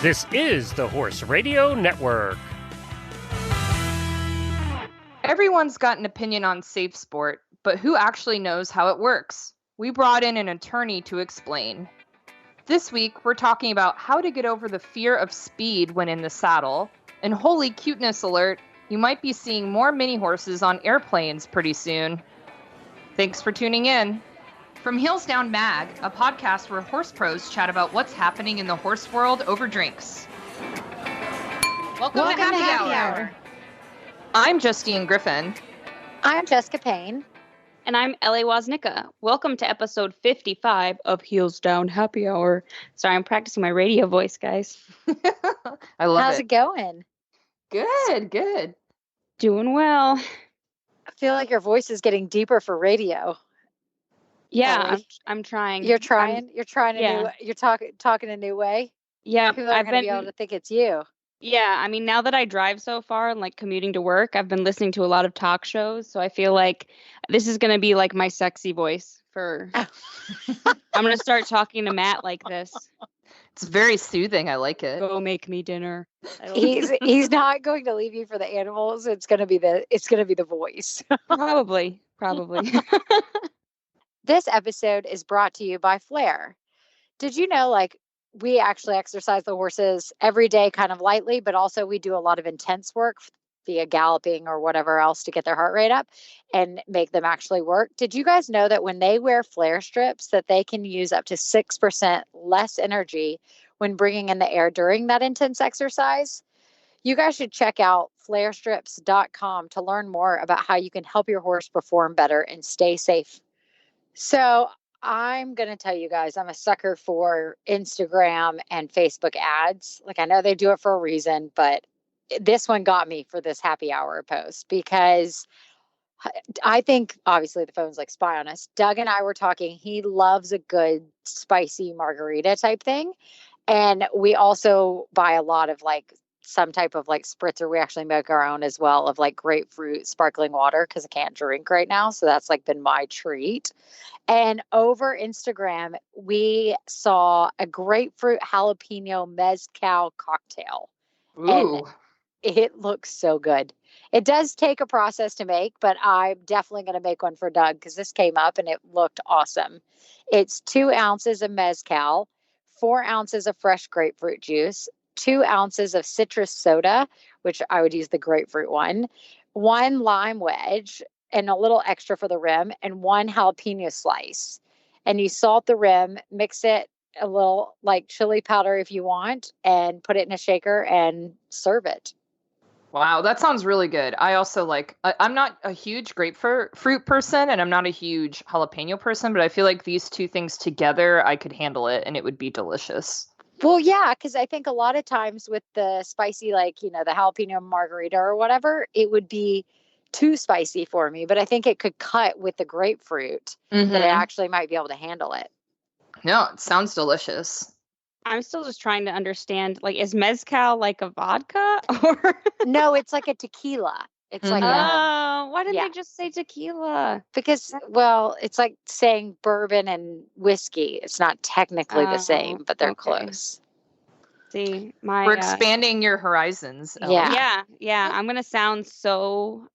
This is the Horse Radio Network. Everyone's got an opinion on SafeSport, but who actually knows how it works? We brought in an attorney to explain. This week, we're talking about how to get over the fear of speed when in the saddle. And holy cuteness alert, you might be seeing more mini horses on airplanes pretty soon. Thanks for tuning in. From Heels Down Mag, a podcast where horse pros chat about what's happening in the horse world over drinks. Welcome to Happy Hour. I'm Justine Griffin. I'm Jessica Payne. And I'm Ellie Woznicka. Welcome to episode 55 of Heels Down Happy Hour. Sorry, I'm practicing my radio voice, guys. I love it. How's it going? Good. Doing well. I feel like your voice is getting deeper for radio. Yeah, I'm trying. You're trying. You're trying you're talking a new way. Yeah, People are going to be able to think it's you. Yeah, I mean, now that I drive so far and like commuting to work, I've been listening to a lot of talk shows. So I feel like this is going to be like my sexy voice for. I'm going to start talking to Matt like this. It's very soothing. I like it. Go make me dinner. He's not going to leave you for the animals. It's going to be the voice. Probably. This episode is brought to you by Flair. Did you know, we actually exercise the horses every day kind of lightly, but also we do a lot of intense work via galloping or whatever else to get their heart rate up and make them actually work. Did you guys know that when they wear Flair strips that they can use up to 6% less energy when bringing in the air during that intense exercise? You guys should check out flairstrips.com to learn more about how you can help your horse perform better and stay safe. So I'm going to tell you guys, I'm a sucker for Instagram and Facebook ads. I know they do it for a reason, but this one got me for this happy hour post because I think obviously the phone's like spy on us. Doug and I were talking. He loves a good spicy margarita type thing. And we also buy a lot of some type of spritzer. We actually make our own as well of grapefruit sparkling water because I can't drink right now. So that's been my treat. And over Instagram, we saw a grapefruit jalapeno mezcal cocktail. Ooh. And it looks so good. It does take a process to make, but I'm definitely going to make one for Doug because this came up and it looked awesome. It's 2 ounces of mezcal, 4 ounces of fresh grapefruit juice, 2 ounces of citrus soda, which I would use the grapefruit one lime wedge, and a little extra for the rim, and 1 jalapeno slice. And you salt the rim, mix it a little chili powder if you want, and put it in a shaker and serve it. Wow, that sounds really good. I also I'm not a huge grapefruit person, and I'm not a huge jalapeno person, but I feel like these two things together, I could handle it, and it would be delicious. Well, yeah, because I think a lot of times with the spicy, the jalapeno margarita or whatever, it would be too spicy for me. But I think it could cut with the grapefruit that I actually might be able to handle it. No, it sounds delicious. I'm still just trying to understand, is mezcal like a vodka or? No, it's like a tequila. It's why didn't they just say tequila? Because, it's like saying bourbon and whiskey. It's not technically the same, but they're close. See, we're expanding your horizons. Ellie. Yeah. I'm gonna sound so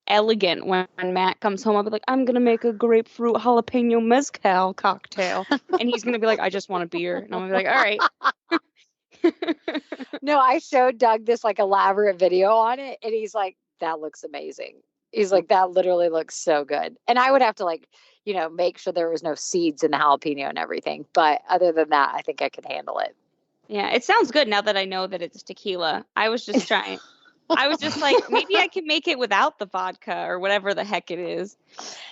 elegant when Matt comes home. I'll be like, I'm gonna make a grapefruit jalapeno mezcal cocktail, and he's gonna be like, I just want a beer, and I'm gonna be like, all right. No, I showed Doug this elaborate video on it, and he's like, that looks amazing. He's like, that literally looks so good. And I would have to make sure there was no seeds in the jalapeno and everything. But other than that, I think I could handle it. Yeah, it sounds good now that I know that it's tequila. I was just trying. I was just like, maybe I can make it without the vodka or whatever the heck it is.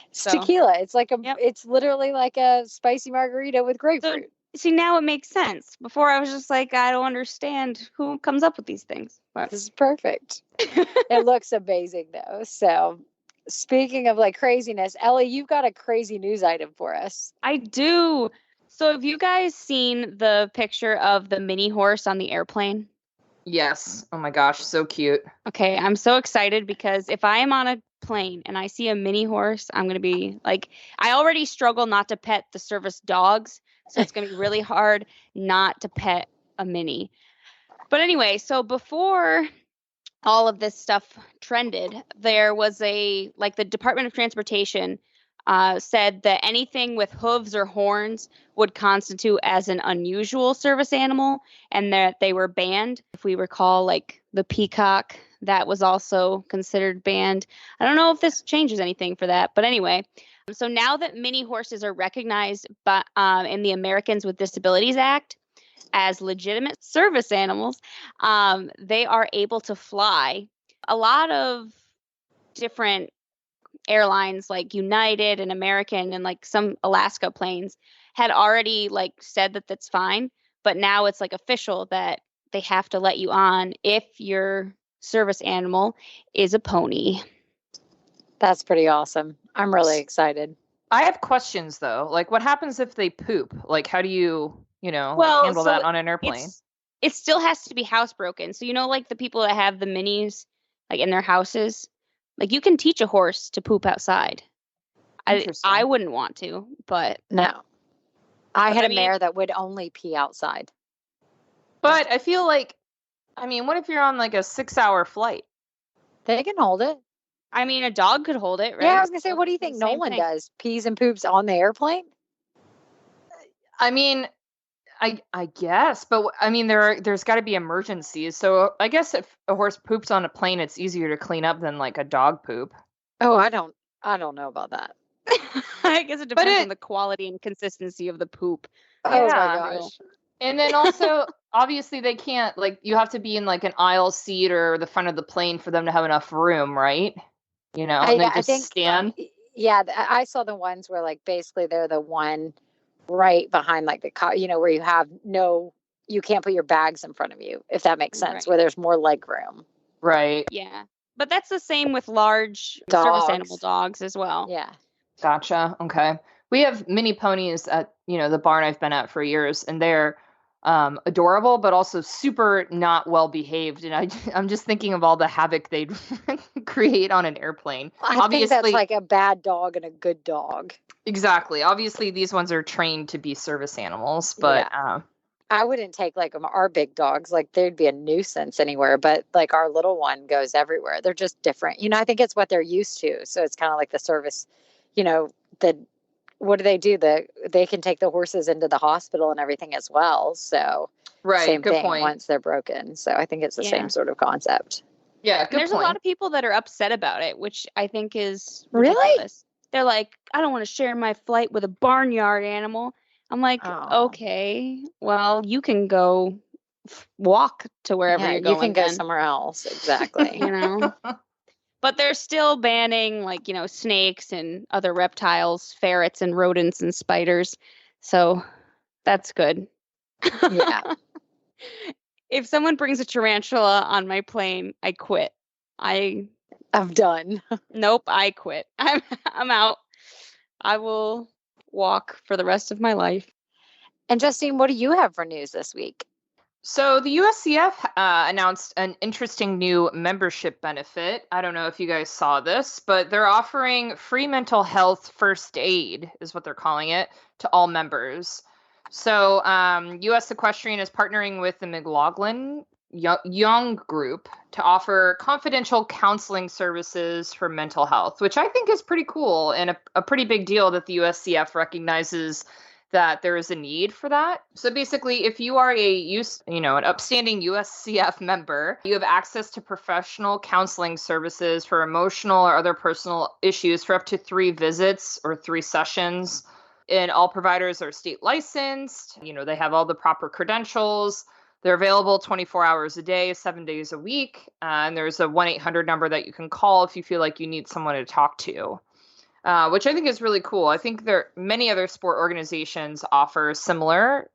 It's tequila. It's it's literally like a spicy margarita with grapefruit. So, see, now it makes sense. Before I was just like, I don't understand who comes up with these things. But this is perfect. It looks amazing though. So speaking of craziness, Ellie, you've got a crazy news item for us. I do. So have you guys seen the picture of the mini horse on the airplane? Yes. Oh my gosh, so cute. Okay, I'm so excited because if I am on a plane and I see a mini horse, I'm going to be I already struggle not to pet the service dogs. So it's going to be really hard not to pet a mini. But anyway, so before all of this stuff trended, there was the Department of Transportation said that anything with hooves or horns would constitute as an unusual service animal, and that they were banned. If we recall, like the peacock, that was also considered banned. I don't know if this changes anything for that, but anyway. So now that mini horses are recognized in the Americans with Disabilities Act as legitimate service animals, they are able to fly. A lot of different airlines like United and American and like some Alaska planes had already like said that that's fine, but now it's like official that they have to let you on if your service animal is a pony. That's pretty awesome. I'm really excited. I have questions though. Like, what happens if they poop? Like, how do you handle that on an airplane? It still has to be housebroken. So, like the people that have the minis like in their houses, like you can teach a horse to poop outside. I wouldn't want to, but no. I had a mare that would only pee outside. But I feel like, what if you're on like a 6-hour flight? They can hold it. A dog could hold it, right? Yeah, I was going to say, what do you think Nolan does? Pees and poops on the airplane? I guess, but there's got to be emergencies. So I guess if a horse poops on a plane, it's easier to clean up than like a dog poop. Oh, I don't know about that. I guess it depends on the quality and consistency of the poop. Oh my gosh. And then also, obviously, they can't, like, you have to be in like an aisle seat or the front of the plane for them to have enough room, right? And they just stand. Yeah, I saw the ones where like basically they're the one right behind like the car, where you can't put your bags in front of you, if that makes sense, right. Where there's more leg room. Right. Yeah. But that's the same with large service animal dogs as well. Yeah. Gotcha. Okay. We have mini ponies at, the barn I've been at for years, and they're adorable, but also super not well behaved. And I'm just thinking of all the havoc they'd create on an airplane. I think that's like a bad dog and a good dog. Exactly. Obviously, these ones are trained to be service animals, but I wouldn't take like our big dogs. Like they'd be a nuisance anywhere, but like our little one goes everywhere. They're just different. I think it's what they're used to. So it's kind of like the service, what do? They can take the horses into the hospital and everything as well. So same good thing point. Once they're broken. So I think it's the same sort of concept. Yeah, there's a lot of people that are upset about it, which I think is ridiculous. Really? They're like, I don't want to share my flight with a barnyard animal. I'm like, okay, well, you can go walk to wherever you're going. You can go somewhere else. Exactly. But they're still banning like, snakes and other reptiles, ferrets and rodents and spiders. So that's good. Yeah. If someone brings a tarantula on my plane, I quit. I'm done. Nope, I quit. I'm out. I will walk for the rest of my life. And Justine, what do you have for news this week? So the USCF announced an interesting new membership benefit. I don't know if you guys saw this, but they're offering free mental health first aid, is what they're calling it, to all members. So US Equestrian is partnering with the McLaughlin Young Group to offer confidential counseling services for mental health, which I think is pretty cool and a pretty big deal that the USCF recognizes that there is a need for that. So basically, if you are an upstanding USCF member, you have access to professional counseling services for emotional or other personal issues for up to 3 visits or 3 sessions. And all providers are state licensed. They have all the proper credentials. They're available 24 hours a day, 7 days a week. And there's a 1-800 number that you can call if you feel like you need someone to talk to. Which I think is really cool. I think many other sport organizations offer similar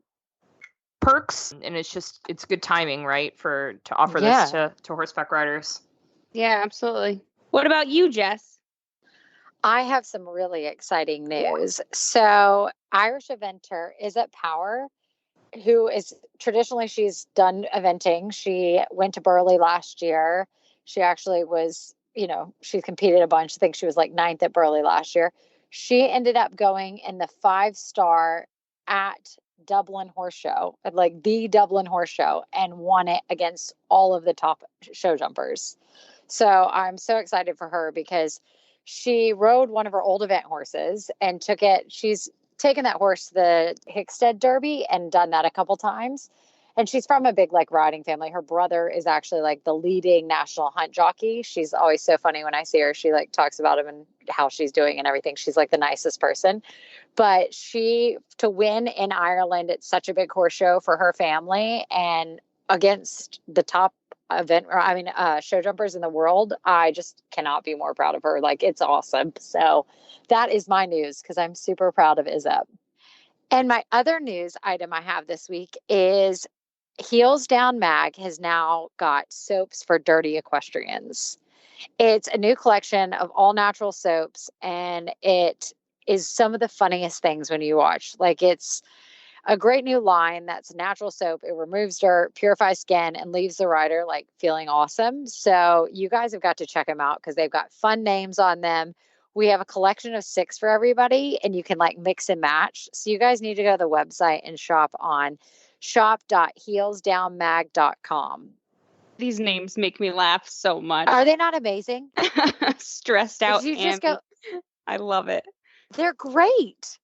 perks, and it's good timing, right, to offer this to horseback riders. Yeah, absolutely. What about you, Jess? I have some really exciting news. So Irish eventer Izzet Power, who is traditionally, she's done eventing. She went to Burley last year. She actually was, she competed a bunch. I think she was like 9th at Burley last year. She ended up going in the 5-star at Dublin Horse Show, like the Dublin Horse Show, and won it against all of the top show jumpers. So I'm so excited for her because she rode one of her old event horses and took it. She's taken that horse to the Hickstead Derby and done that a couple times. And she's from a big like riding family. Her brother is actually like the leading national hunt jockey. She's always so funny when I see her. She like talks about him and how she's doing and everything. She's like the nicest person. But to win in Ireland, it's such a big horse show for her family and against the top show jumpers in the world. I just cannot be more proud of her. Like, it's awesome. So that is my news because I'm super proud of Izep. And my other news item I have this week is Heels Down Mag has now got soaps for dirty equestrians. It's a new collection of all natural soaps, and it is some of the funniest things when you watch. Like, it's a great new line that's natural soap. It removes dirt, purifies skin, and leaves the rider like feeling awesome. So you guys have got to check them out because they've got fun names on them. We have a collection of 6 for everybody, and you can like mix and match. So you guys need to go to the website and shop on shop.heelsdownmag.com. These names make me laugh so much. Are they not amazing? Stressed out. Did you just go? I love it. They're great.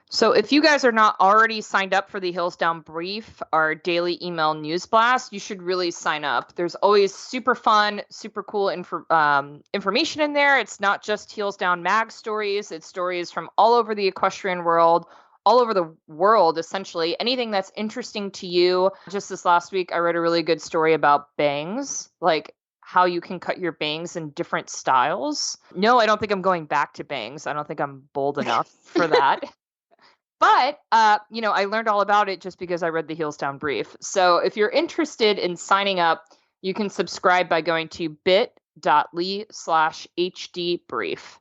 So if you guys are not already signed up for the Heels Down Brief, our daily email news blast, you should really sign up. There's always super fun, super cool information in there. It's not just Heels Down Mag stories. It's stories from all over the equestrian world, all over the world, essentially. Anything that's interesting to you. Just this last week, I read a really good story about bangs, like how you can cut your bangs in different styles. No, I don't think I'm going back to bangs. I don't think I'm bold enough for that. But, I learned all about it just because I read the Heels Down Brief. So if you're interested in signing up, you can subscribe by going to bit.ly/hdbrief.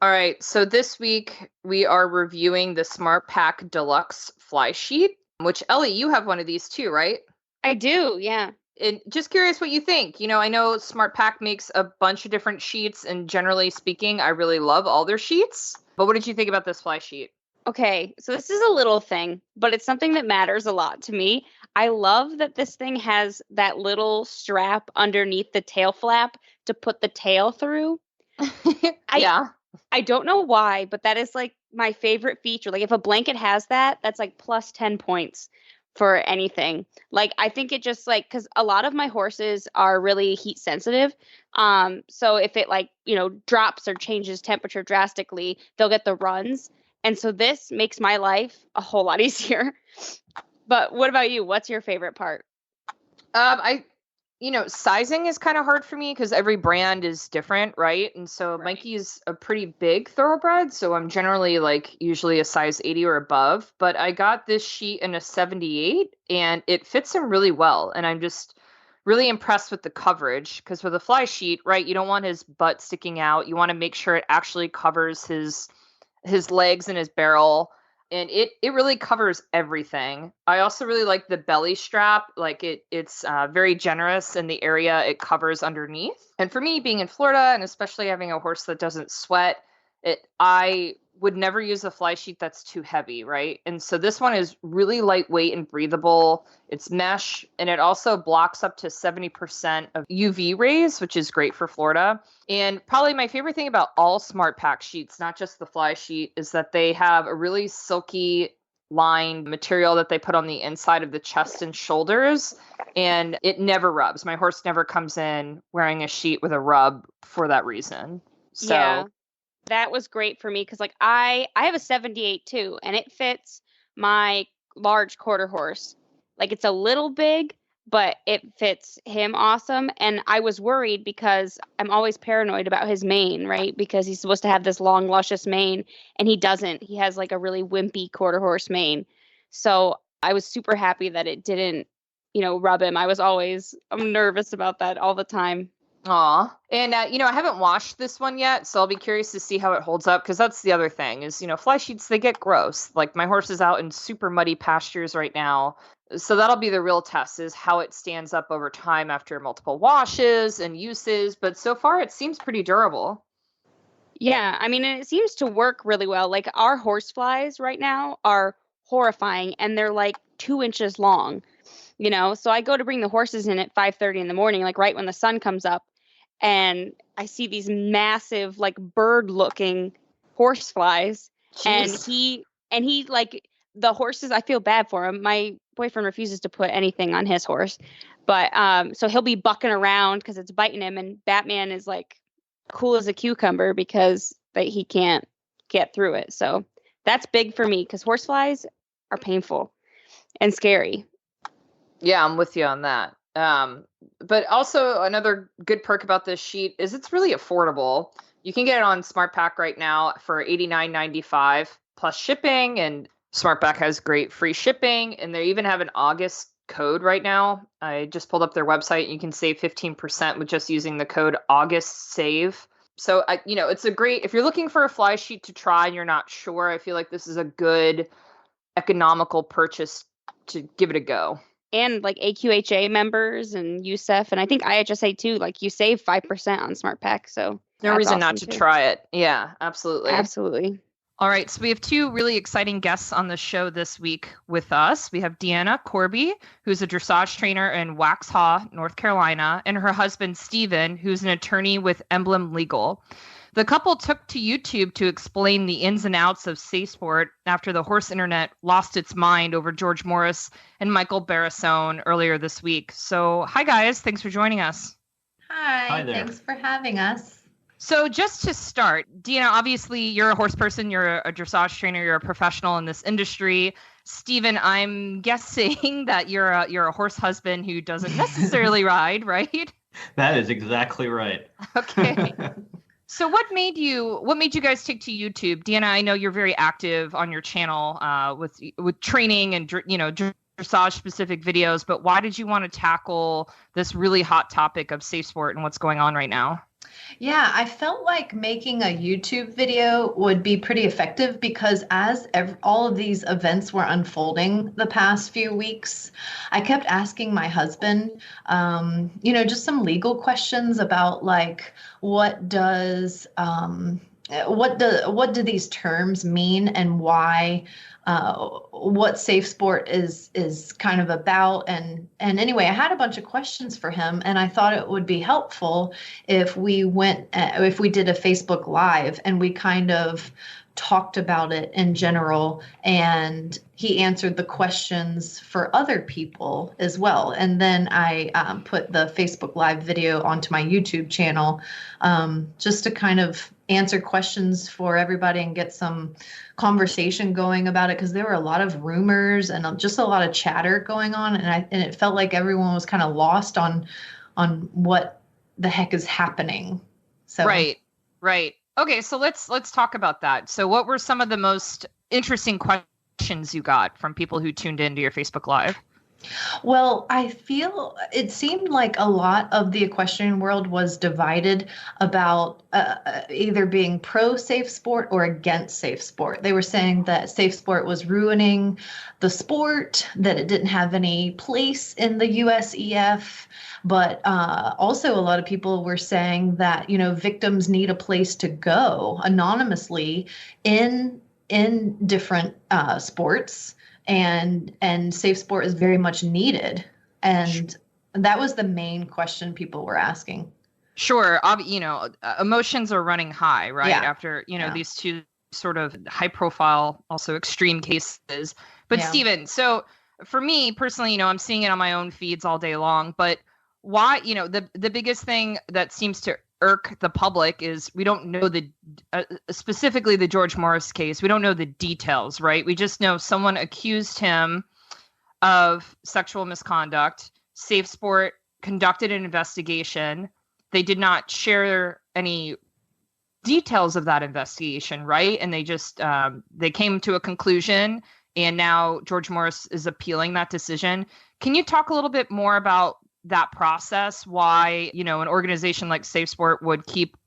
All right. So this week we are reviewing the Smart Pack Deluxe Fly Sheet, which Ellie, you have one of these too, right? I do. Yeah. And just curious what you think. I know Smart Pack makes a bunch of different sheets, and generally speaking, I really love all their sheets. But what did you think about this fly sheet? Okay, so this is a little thing, but it's something that matters a lot to me. I love that this thing has that little strap underneath the tail flap to put the tail through. Yeah. I don't know why, but that is like my favorite feature. Like if a blanket has that, that's like plus 10 points for anything. Like I think it just like, because a lot of my horses are really heat sensitive. So if it like, drops or changes temperature drastically, they'll get the runs. And so this makes my life a whole lot easier. But what about you? What's your favorite part? Sizing is kind of hard for me because every brand is different, right? And so Right. Mikey is a pretty big thoroughbred, so I'm generally like usually a size 80 or above. But I got this sheet in a 78, and it fits him really well. And I'm just really impressed with the coverage because with a fly sheet, right, you don't want his butt sticking out. You want to make sure it actually covers his legs and his barrel, and it really covers everything. I also really like the belly strap. Like it's very generous in the area it covers underneath. And for me, being in Florida and especially having a horse that doesn't sweat, I would never use a fly sheet that's too heavy, right? And so this one is really lightweight and breathable. It's mesh, and it also blocks up to 70% of UV rays, which is great for Florida. And probably my favorite thing about all Smart Pack sheets, not just the fly sheet, is that they have a really silky lined material that they put on the inside of the chest and shoulders, and it never rubs. My horse never comes in wearing a sheet with a rub for that reason. So Yeah. That was great for me because like I have a 78 too, and it fits my large quarter horse. Like it's a little big, but it fits him awesome. And I was worried because I'm always paranoid about his mane, right? Because he's supposed to have this long, luscious mane, and he doesn't. He has like a really wimpy quarter horse mane. So I was super happy that it didn't, rub him. I'm nervous about that all the time. Aw. And, I haven't washed this one yet, so I'll be curious to see how it holds up, because that's the other thing is, fly sheets, they get gross. Like, my horse is out in super muddy pastures right now, so that'll be the real test, is how it stands up over time after multiple washes and uses, but so far it seems pretty durable. Yeah, I mean, it seems to work really well. Like our horse flies right now are horrifying, and they're like 2 inches long, So I go to bring the horses in at 5:30 in the morning, like right when the sun comes up, and I see these massive, like bird-looking horse flies, and he like the horses. I feel bad for him. My boyfriend refuses to put anything on his horse, but so he'll be bucking around because it's biting him, and Batman is like cool as a cucumber because he can't get through it. So that's big for me because horseflies are painful and scary. Yeah, I'm with you on that. But also another good perk about this sheet is it's really affordable. You can get it on SmartPack right now for $89.95 plus shipping, and SmartPack has great free shipping, and they even have an August code right now. I just pulled up their website. You can save 15% with just using the code AugustSave. So, it's a great, if you're looking for a fly sheet to try and you're not sure, I feel like this is a good economical purchase to give it a go. And like AQHA members and USEF, and I think IHSA too, like you save 5% on SmartPack. So no reason not to try it. Yeah, absolutely. Absolutely. All right, so we have two really exciting guests on the show this week with us. We have Deanna Corby, who's a dressage trainer in Waxhaw, North Carolina, and her husband, Steven, who's an attorney with Emblem Legal. The couple took to YouTube to explain the ins and outs of SafeSport after the horse internet lost its mind over George Morris and Michael Barrasone earlier this week. So, hi guys, thanks for joining us. Hi there. Thanks for having us. So just to start, Deanna, obviously you're a horse person, you're a dressage trainer, you're a professional in this industry. Steven, I'm guessing that you're a horse husband who doesn't necessarily ride, right? That is exactly right. Okay. So what made you guys take to YouTube? Deanna, I know you're very active on your channel with training and dressage specific videos, but why did you want to tackle this really hot topic of SafeSport and what's going on right now? Yeah, I felt like making a YouTube video would be pretty effective because as all of these events were unfolding the past few weeks, I kept asking my husband, just some legal questions about like, what do these terms mean and why, what SafeSport is kind of about. And anyway, I had a bunch of questions for him, and I thought it would be helpful if we did a Facebook Live and we kind of talked about it in general, and he answered the questions for other people as well. And then I put the Facebook Live video onto my YouTube channel just to kind of answer questions for everybody and get some conversation going about it, because there were a lot of rumors and just a lot of chatter going on, and it felt like everyone was kind of lost on what the heck is happening. So Right. Okay, so let's talk about that. So what were some of the most interesting questions you got from people who tuned into your Facebook Live? Well, I feel it seemed like a lot of the equestrian world was divided about either being pro SafeSport or against SafeSport. They were saying that SafeSport was ruining the sport, that it didn't have any place in the USEF. But also a lot of people were saying that, victims need a place to go anonymously in different sports. And SafeSport is very much needed. And that was the main question people were asking. Sure. Emotions are running high, right? Yeah. After, these two sort of high profile, also extreme cases. But Yeah. Steven, so for me personally, I'm seeing it on my own feeds all day long, but why, the biggest thing that seems to irk the public is we don't know specifically the George Morris case. We don't know the details, right? We just know someone accused him of sexual misconduct. SafeSport conducted an investigation. They did not share any details of that investigation, right? And they just they came to a conclusion, and now George Morris is appealing that decision. Can you talk a little bit more about that process, why, an organization like SafeSport would keep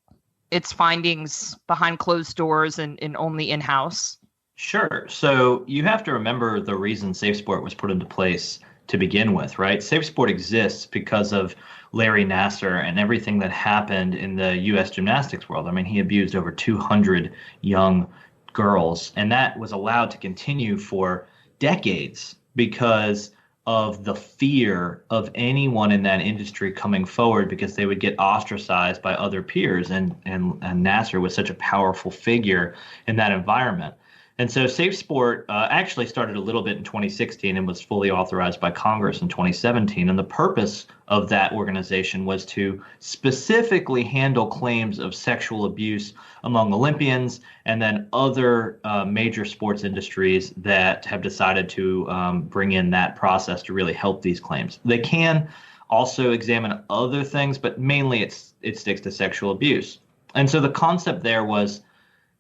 its findings behind closed doors and only in-house? Sure. So you have to remember the reason SafeSport was put into place to begin with, right? SafeSport exists because of Larry Nassar and everything that happened in the U.S. gymnastics world. I mean, he abused over 200 young girls, and that was allowed to continue for decades because of the fear of anyone in that industry coming forward because they would get ostracized by other peers. And Nasser was such a powerful figure in that environment. And so SafeSport actually started a little bit in 2016 and was fully authorized by Congress in 2017. And the purpose of that organization was to specifically handle claims of sexual abuse among Olympians and then other major sports industries that have decided to bring in that process to really help these claims. They can also examine other things, but mainly it sticks to sexual abuse. And so the concept there was,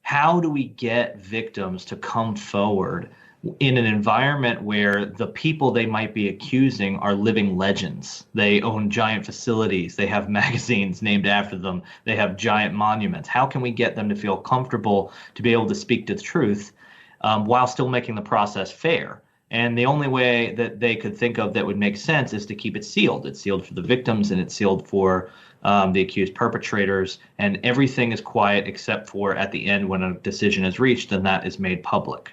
how do we get victims to come forward in an environment where the people they might be accusing are living legends? They own giant facilities. They have magazines named after them. They have giant monuments. How can we get them to feel comfortable to be able to speak the truth while still making the process fair? And the only way that they could think of that would make sense is to keep it sealed. It's sealed for the victims and it's sealed for the accused perpetrators, and everything is quiet except for at the end when a decision is reached, and that is made public.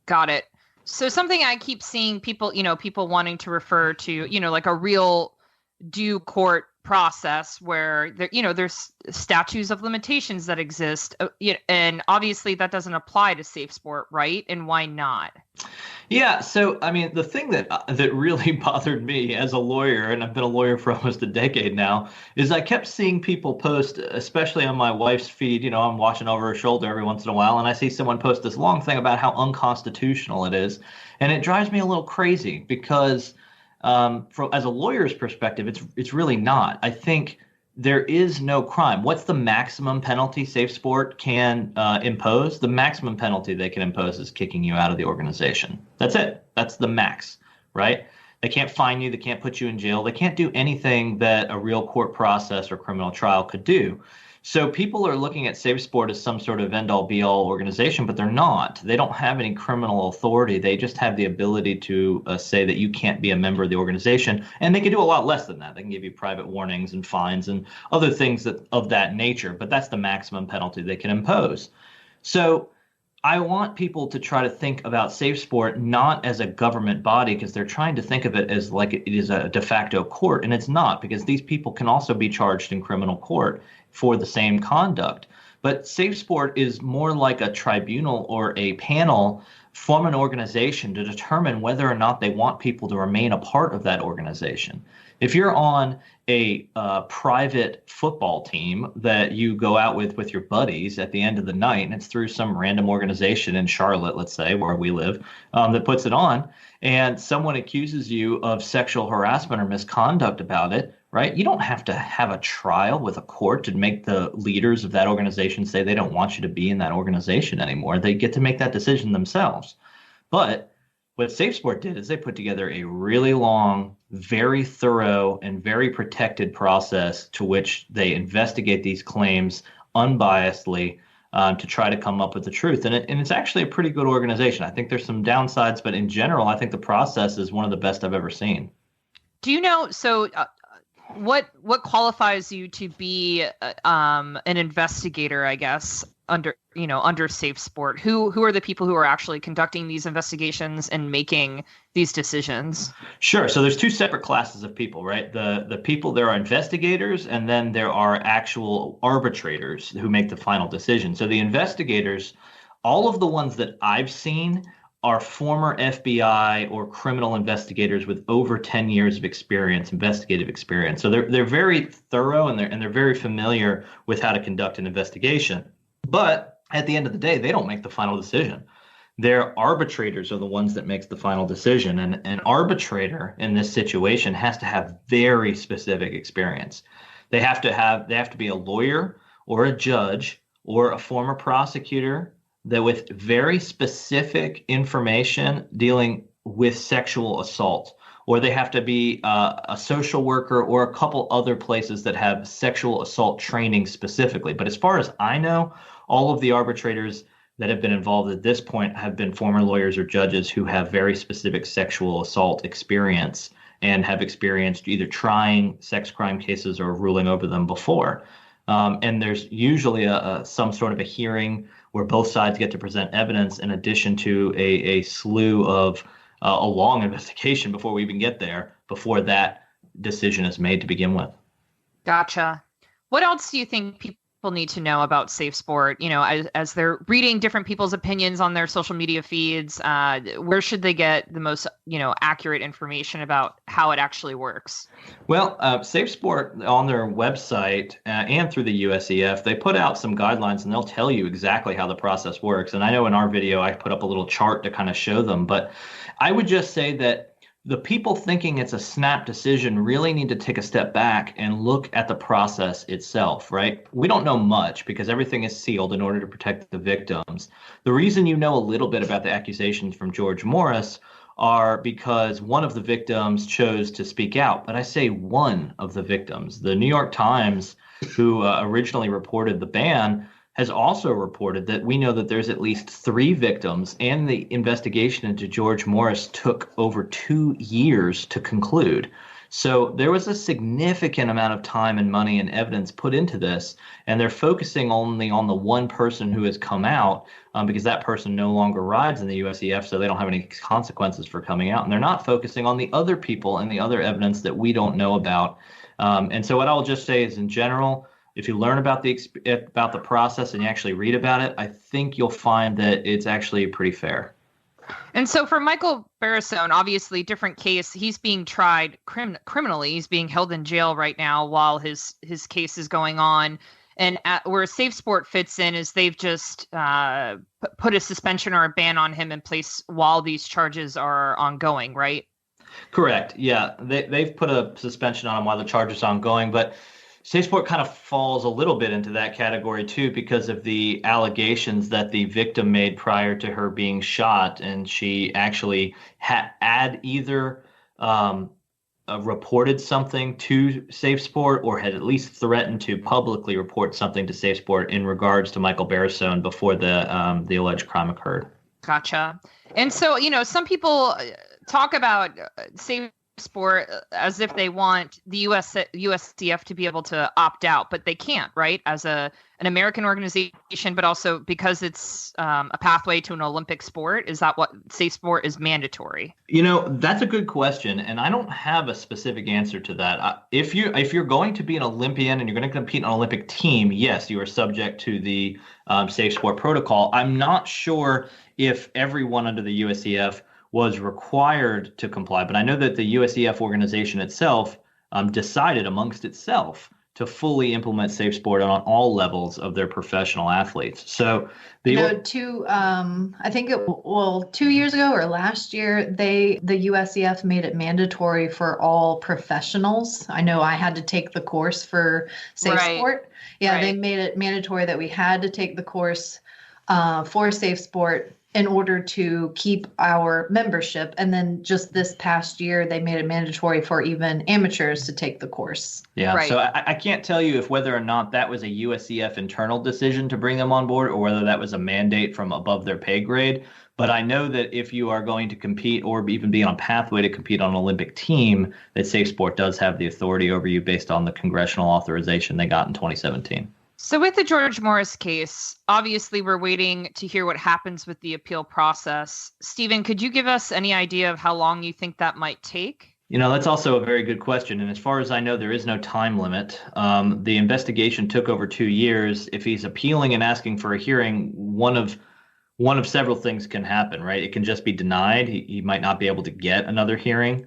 Got it. So something I keep seeing people wanting to refer to, like a real due court process where there's statutes of limitations that exist, and obviously that doesn't apply to SafeSport, right? And why not? Yeah, so I mean, the thing that really bothered me as a lawyer, and I've been a lawyer for almost a decade now, is I kept seeing people post, especially on my wife's feed. I'm watching over her shoulder every once in a while, and I see someone post this long thing about how unconstitutional it is, and it drives me a little crazy because as a lawyer's perspective, it's really not. I think there is no crime. What's the maximum penalty SafeSport can impose? The maximum penalty they can impose is kicking you out of the organization. That's it. That's the max, right? They can't fine you. They can't put you in jail. They can't do anything that a real court process or criminal trial could do. So people are looking at SafeSport as some sort of end-all be-all organization, but they're not. They don't have any criminal authority. They just have the ability to say that you can't be a member of the organization, and they can do a lot less than that. They can give you private warnings and fines and other things of that nature, but that's the maximum penalty they can impose. So I want people to try to think about SafeSport not as a government body, because they're trying to think of it as like it is a de facto court, and it's not, because these people can also be charged in criminal court for the same conduct. But SafeSport is more like a tribunal or a panel from an organization to determine whether or not they want people to remain a part of that organization. If you're on a private football team that you go out with your buddies at the end of the night, and it's through some random organization in Charlotte, let's say, where we live, that puts it on, and someone accuses you of sexual harassment or misconduct about it, right? You don't have to have a trial with a court to make the leaders of that organization say they don't want you to be in that organization anymore. They get to make that decision themselves. But what SafeSport did is they put together a really long, very thorough, and very protected process to which they investigate these claims unbiasedly to try to come up with the truth. And it's actually a pretty good organization. I think there's some downsides, but in general, I think the process is one of the best I've ever seen. Do you know, so what qualifies you to be an investigator, I guess, under SafeSport? Who are the people who are actually conducting these investigations and making these decisions? Sure. So there's two separate classes of people, right? The people, there are investigators, and then there are actual arbitrators who make the final decision. So the investigators, all of the ones that I've seen, are former FBI or criminal investigators with over 10 years of experience, investigative experience. So they're very thorough, and they're very familiar with how to conduct an investigation. But at the end of the day, they don't make the final decision. Their arbitrators are the ones that makes the final decision. And an arbitrator in this situation has to have very specific experience. They have to be a lawyer or a judge or a former prosecutor that with very specific information dealing with sexual assault, or they have to be a social worker or a couple other places that have sexual assault training specifically. But as far as I know, all of the arbitrators that have been involved at this point have been former lawyers or judges who have very specific sexual assault experience and have experienced either trying sex crime cases or ruling over them before. And there's usually some sort of a hearing where both sides get to present evidence in addition to a slew of a long investigation before we even get there, before that decision is made to begin with. Gotcha. What else do you think people need to know about SafeSport? You know, as they're reading different people's opinions on their social media feeds, where should they get the most, accurate information about how it actually works? Well, SafeSport on their website and through the USEF, they put out some guidelines and they'll tell you exactly how the process works. And I know in our video, I put up a little chart to kind of show them, but I would just say that the people thinking it's a snap decision really need to take a step back and look at the process itself, right? We don't know much because everything is sealed in order to protect the victims. The reason you know a little bit about the accusations from George Morris are because one of the victims chose to speak out. But I say one of the victims. The New York Times, who originally reported the ban, has also reported that we know that there's at least 3 victims, and the investigation into George Morris took over 2 years to conclude. So there was a significant amount of time and money and evidence put into this, and they're focusing only on the one person who has come out because that person no longer rides in the USEF, so they don't have any consequences for coming out. And they're not focusing on the other people and the other evidence that we don't know about. And so what I'll just say is, in general, if you learn about the process and you actually read about it, I think you'll find that it's actually pretty fair. And so for Michael Barrisone, obviously different case. He's being tried criminally. He's being held in jail right now while his case is going on. And where SafeSport fits in is they've just put a suspension or a ban on him in place while these charges are ongoing, right? Correct. Yeah, they've put a suspension on him while the charges are ongoing, but SafeSport kind of falls a little bit into that category too because of the allegations that the victim made prior to her being shot, and she actually had either reported something to SafeSport or had at least threatened to publicly report something to SafeSport in regards to Michael Barrisone before the alleged crime occurred. Gotcha. And so, some people talk about SafeSport as if they want the USCF to be able to opt out, but they can't, right? As an American organization, but also because it's a pathway to an Olympic sport. Is that what SafeSport is mandatory? That's a good question, and I don't have a specific answer to that. If you're going to be an Olympian and you're going to compete on an Olympic team, yes, you are subject to the SafeSport protocol. I'm not sure if everyone under the USCF was required to comply, but I know that the USEF organization itself decided amongst itself to fully implement SafeSport on all levels of their professional athletes. So I think 2 years ago or last year, the USEF made it mandatory for all professionals. I know I had to take the course for SafeSport. Right. Yeah, right. They made it mandatory that we had to take the course for SafeSport in order to keep our membership. And then just this past year, they made it mandatory for even amateurs to take the course. Yeah, right. So I can't tell you if whether or not that was a USCF internal decision to bring them on board or whether that was a mandate from above their pay grade. But I know that if you are going to compete or even be on a pathway to compete on an Olympic team, that SafeSport does have the authority over you based on the congressional authorization they got in 2017. So with the George Morris case, obviously we're waiting to hear what happens with the appeal process. Stephen, could you give us any idea of how long you think that might take? That's also a very good question. And as far as I know, there is no time limit. The investigation took over 2 years. If he's appealing and asking for a hearing, one of several things can happen, right? It can just be denied. He might not be able to get another hearing.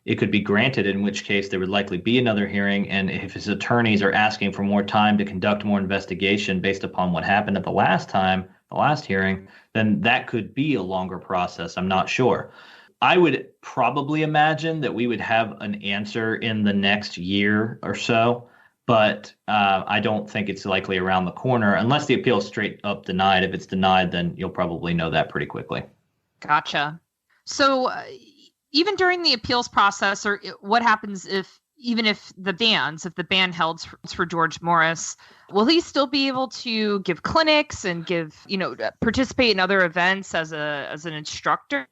It could be granted, in which case there would likely be another hearing. And if his attorneys are asking for more time to conduct more investigation based upon what happened at the last hearing, then that could be a longer process. I'm not sure. I would probably imagine that we would have an answer in the next year or so, but I don't think it's likely around the corner unless the appeal is straight up denied. If it's denied, then you'll probably know that pretty quickly. Gotcha. So even during the appeals process, or what happens if the ban held for George Morris, will he still be able to give clinics and participate in other events as an instructor?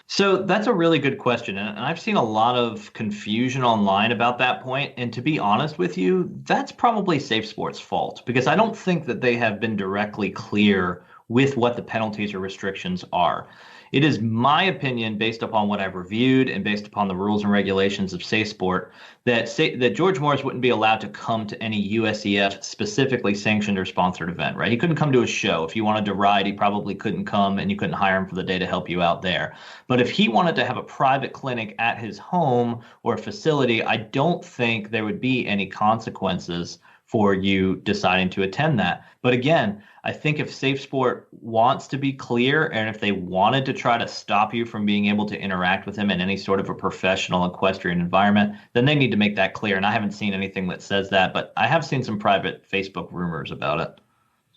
So that's a really good question. And I've seen a lot of confusion online about that point. And to be honest with you, that's probably SafeSport's fault because I don't think that they have been directly clear with what the penalties or restrictions are. It is my opinion, based upon what I've reviewed and based upon the rules and regulations of SafeSport, that George Morris wouldn't be allowed to come to any USEF specifically sanctioned or sponsored event, right? He couldn't come to a show. If you wanted to ride, he probably couldn't come and you couldn't hire him for the day to help you out there. But if he wanted to have a private clinic at his home or facility, I don't think there would be any consequences for you deciding to attend that. But again, I think if SafeSport wants to be clear and if they wanted to try to stop you from being able to interact with him in any sort of a professional equestrian environment, then they need to make that clear. And I haven't seen anything that says that, but I have seen some private Facebook rumors about it.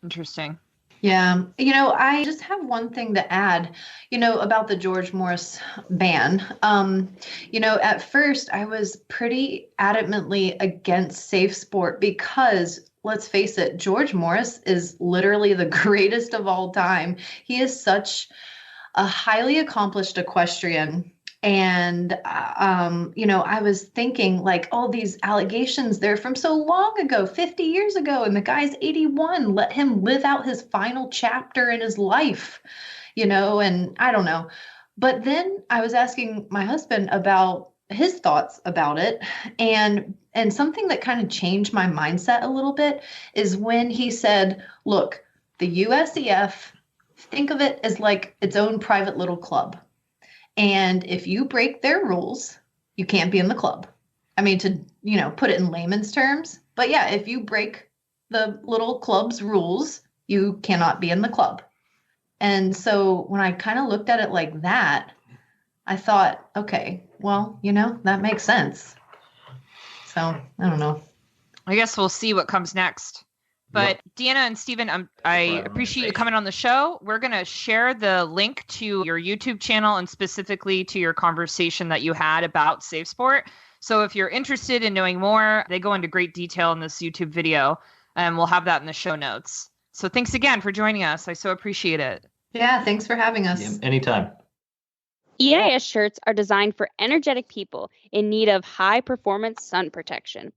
Interesting. Yeah. I just have one thing to add, about the George Morris ban. At first I was pretty adamantly against SafeSport because let's face it, George Morris is literally the greatest of all time. He is such a highly accomplished equestrian. And, I was thinking like, oh, these allegations, they're from so long ago, 50 years ago, and the guy's 81. Let him live out his final chapter in his life, and I don't know. But then I was asking my husband about his thoughts about it. And something that kind of changed my mindset a little bit is when he said, look, the USEF, think of it as like its own private little club. And if you break their rules, you can't be in the club. I mean, to, put it in layman's terms. But yeah, if you break the little club's rules, you cannot be in the club. And so when I kind of looked at it like that, I thought, okay, well, that makes sense. So I don't know. I guess we'll see what comes next. But Deanna and Stephen, I appreciate you coming on the show. We're going to share the link to your YouTube channel and specifically to your conversation that you had about SafeSport. So if you're interested in knowing more, they go into great detail in this YouTube video, and we'll have that in the show notes. So thanks again for joining us. I so appreciate it. Yeah, thanks for having us. Yeah, anytime. EIS shirts are designed for energetic people in need of high-performance sun protection.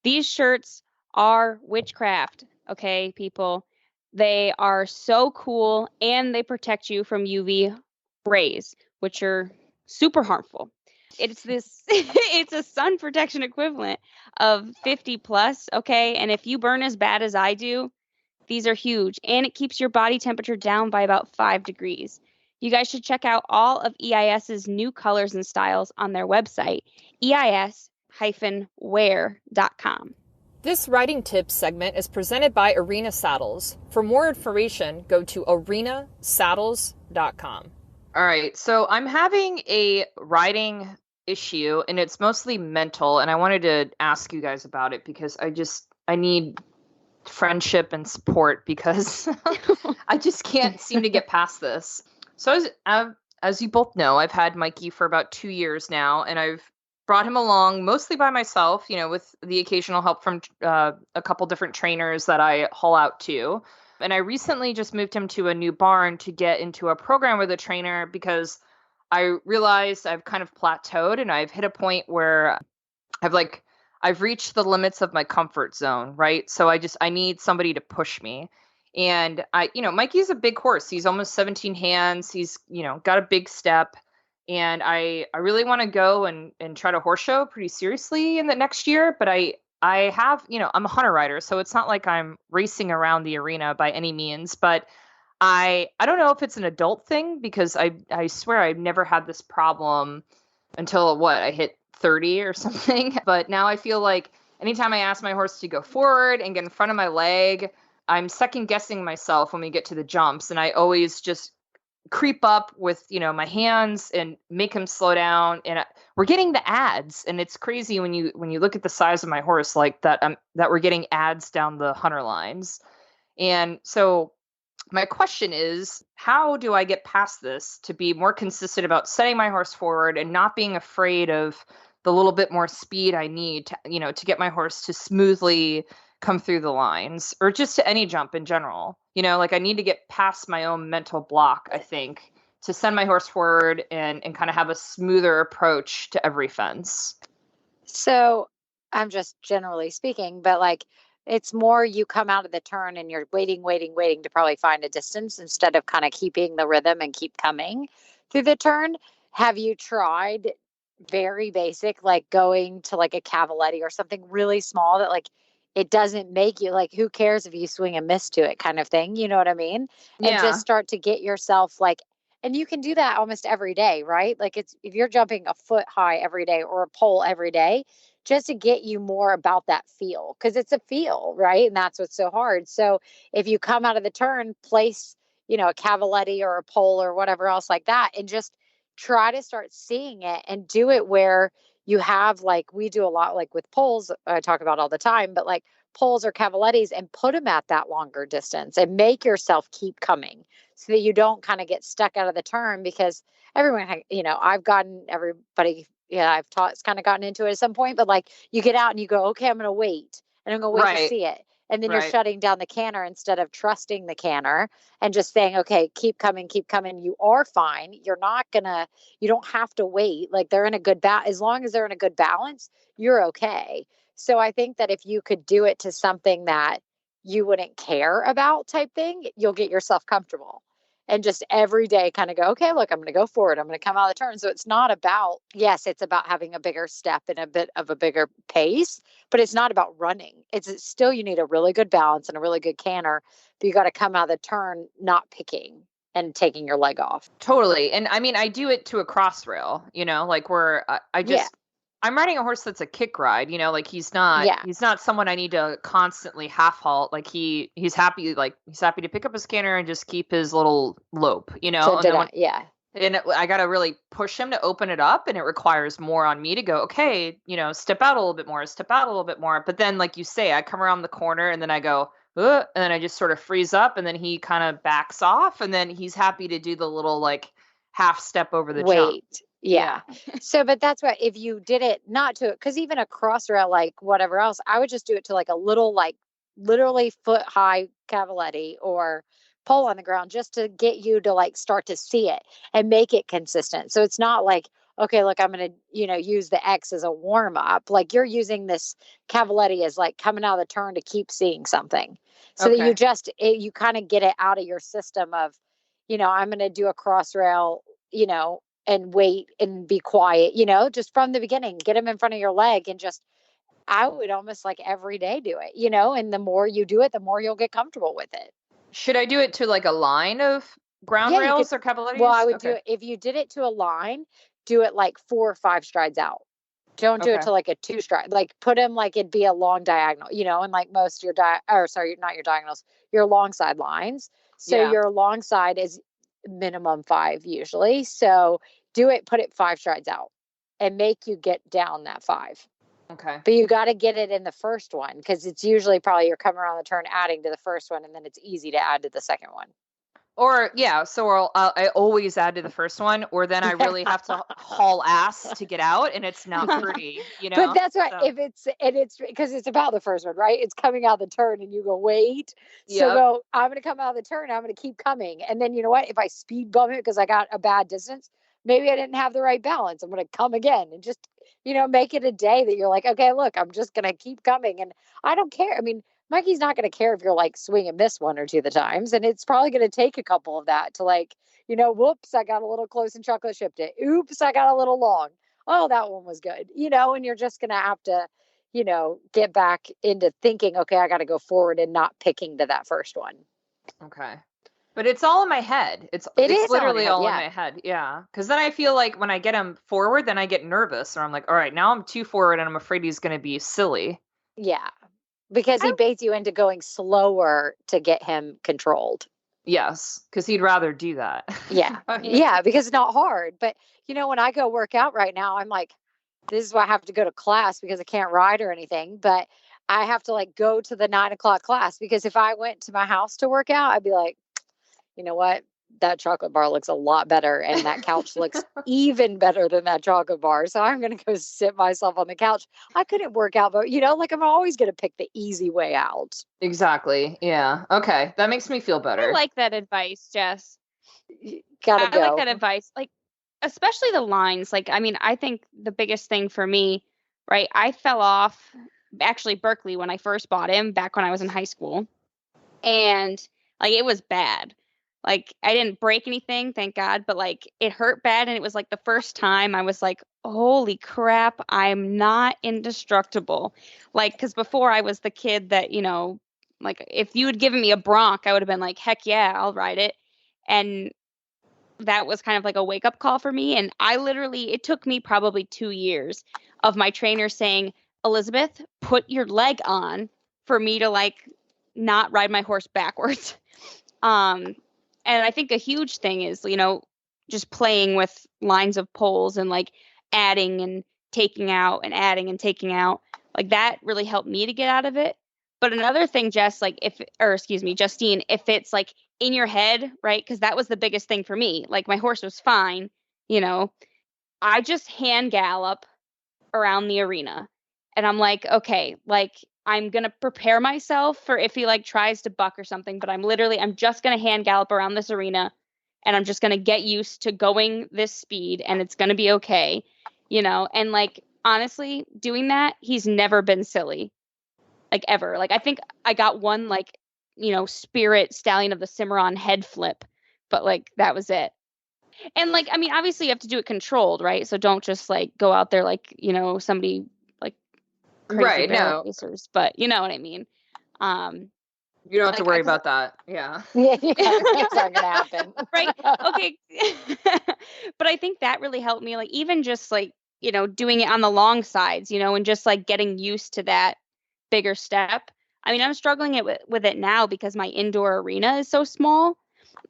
These shirts are witchcraft, okay, people? They are so cool, and they protect you from UV rays, which are super harmful. It's a sun protection equivalent of 50 plus, okay? And if you burn as bad as I do, these are huge, and it keeps your body temperature down by about 5 degrees. You guys should check out all of EIS's new colors and styles on their website, eis-wear.com. This Riding Tips segment is presented by Arena Saddles. For more information, go to arenasaddles.com. All right. So I'm having a riding issue, and it's mostly mental. And I wanted to ask you guys about it because I need friendship and support because I just can't seem to get past this. So as you both know, I've had Mikey for about 2 years now, and I've brought him along mostly by myself, with the occasional help from a couple different trainers that I haul out to. And I recently just moved him to a new barn to get into a program with a trainer because I realized I've kind of plateaued and I've hit a point where I've reached the limits of my comfort zone, right? So I need somebody to push me. And Mikey's a big horse. He's almost 17 hands. He's, got a big step. And I really want to go and try to horse show pretty seriously in the next year. But I have, I'm a hunter rider, so it's not like I'm racing around the arena by any means. But I don't know if it's an adult thing because I swear I've never had this problem until I hit 30 or something. But now I feel like anytime I ask my horse to go forward and get in front of my leg, I'm second guessing myself when we get to the jumps. And I always just creep up with, my hands and make him slow down. And we're getting the ads. And it's crazy when you look at the size of my horse like that, that we're getting ads down the hunter lines. And so my question is, how do I get past this to be more consistent about setting my horse forward and not being afraid of the little bit more speed I need to, to get my horse to smoothly come through the lines or just to any jump in general? I need to get past my own mental block, I think, to send my horse forward and kind of have a smoother approach to every fence? So I'm just generally speaking, but like it's more you come out of the turn and you're waiting to probably find a distance instead of kind of keeping the rhythm and keep coming through the turn. Have you tried very basic, like going to like a cavaletti or something really small that like it doesn't make you like, who cares if you swing and miss to it kind of thing? You know what I mean? And Yeah. just start to get yourself like, and you can do that almost every day, right? Like it's, if you're jumping a foot high every day or a pole every day, just to get you more about that feel, because it's a feel, right? And that's what's so hard. So if you come out of the turn, place, a cavaletti or a pole or whatever else like that, and just try to start seeing it and do it where you have, like we do a lot, like with poles, I talk about all the time, but like poles or cavalettis, and put them at that longer distance and make yourself keep coming so that you don't kind of get stuck out of the turn. Because everyone, I've gotten everybody, yeah, I've taught, it's kind of gotten into it at some point, but like you get out and you go, okay, I'm going to wait and I'm going to wait to Right. see it. And then you're Right. shutting down the canner instead of trusting the canner and just saying, okay, keep coming, keep coming. You are fine. You don't have to wait. Like they're in a good as long as they're in a good balance, you're okay. So I think that if you could do it to something that you wouldn't care about type thing, you'll get yourself comfortable. And just every day kind of go, okay, look, I'm going to go forward. I'm going to come out of the turn. So it's not about, yes, it's about having a bigger step and a bit of a bigger pace, but it's not about running. It's still, you need a really good balance and a really good canter, but you got to come out of the turn not picking and taking your leg off. Totally. And I mean, I do it to a cross rail, like where I'm riding a horse that's a kick ride, like he's not someone I need to constantly half halt. Like he's happy to pick up his canter and just keep his little lope, and I got to really push him to open it up, and it requires more on me to go, okay, step out a little bit more. But then, like you say, I come around the corner and then I go, and then I just sort of freeze up, and then he kind of backs off, and then he's happy to do the little like half step over the jump. Yeah. So, but that's what, if you did it not to, because even a cross rail, like whatever else, I would just do it to like a little, like literally foot high cavaletti or pole on the ground, just to get you to like start to see it and make it consistent. So it's not like, okay, look, I'm going to, use the X as a warm up. Like you're using this cavaletti as like coming out of the turn to keep seeing something, so that you kind of get it out of your system of, I'm going to do a cross rail, and wait and be quiet, just from the beginning, get them in front of your leg, and just, I would almost like every day do it, and the more you do it, the more you'll get comfortable with it. Should I do it to like a line of ground rails or cavalettis? Well, I would do it, if you did it to a line, do it like 4 or 5 strides out. Don't do it to like a 2 stride, like put them like it'd be a long diagonal, and like most your not your diagonals, your long side lines. So your long side is minimum 5 usually. So put it 5 strides out and make you get down that 5. Okay. But you got to get it in the first one, because it's usually probably you're coming around the turn, adding to the first one, and then it's easy to add to the second one. Or so I always add to the first one, or then I really have to haul ass to get out, and it's not pretty, But that's right. So. If it's because it's about the first one, right? It's coming out of the turn, and you go, wait. So go, I'm going to come out of the turn. I'm going to keep coming, and then you know what? If I speed bump it because I got a bad distance, maybe I didn't have the right balance. I'm going to come again, and just make it a day that you're like, okay, look, I'm just going to keep coming, and I don't care. I mean, Mikey's not going to care if you're like swing and miss 1 or 2 of the times. And it's probably going to take a couple of that to like, whoops, I got a little close and chocolate chipped it. Oops, I got a little long. Oh, that one was good. And you're just going to have to, get back into thinking, okay, I got to go forward and not picking to that first one. Okay. But it's all in my head. It's literally all in my head. Yeah. Because then I feel like when I get him forward, then I get nervous, or I'm like, all right, now I'm too forward and I'm afraid he's going to be silly. Yeah. Because he baits you into going slower to get him controlled. Yes, because he'd rather do that. Yeah. Yeah, because it's not hard. But, when I go work out right now, I'm like, this is why I have to go to class, because I can't ride or anything. But I have to like go to the 9:00 class, because if I went to my house to work out, I'd be like, you know what? That chocolate bar looks a lot better, and that couch looks even better than that chocolate bar. So I'm going to go sit myself on the couch. I couldn't work out, but like I'm always going to pick the easy way out. Exactly. Yeah. Okay. That makes me feel better. I like that advice, Jess. Gotta I go. like that advice. Like, especially the lines. Like, I mean, I think the biggest thing for me, right? I fell off actually Berkeley when I first bought him back when I was in high school. And like, it was bad. Like, I didn't break anything, thank God, but like, it hurt bad. And it was like the first time I was like, holy crap, I'm not indestructible. Like, because before I was the kid that, like, if you had given me a Bronc, I would have been like, heck yeah, I'll ride it. And that was kind of like a wake up call for me. And it took me probably 2 years of my trainer saying, Elizabeth, put your leg on for me to like not ride my horse backwards. And I think a huge thing is, just playing with lines of poles and like adding and taking out and adding and taking out. Like that really helped me to get out of it. But another thing, Justine, if it's like in your head, right? Because that was the biggest thing for me. Like my horse was fine, I just hand gallop around the arena. And I'm like, okay, like I'm going to prepare myself for if he like tries to buck or something, but I'm just going to hand gallop around this arena and I'm just going to get used to going this speed and it's going to be okay, and like, honestly, doing that, he's never been silly, like ever. Like, I think I got one, like, Spirit Stallion of the Cimarron head flip, but like, that was it. And like, I mean, obviously you have to do it controlled, right? So don't just like go out there like, somebody like crazy Right, barrel no. racers, but you know what I mean? You don't have to worry about that. Yeah. Yeah, it's not gonna happen. Right. Okay. But I think that really helped me, like, even just like, doing it on the long sides, and just like getting used to that bigger step. I mean, I'm struggling with it now because my indoor arena is so small.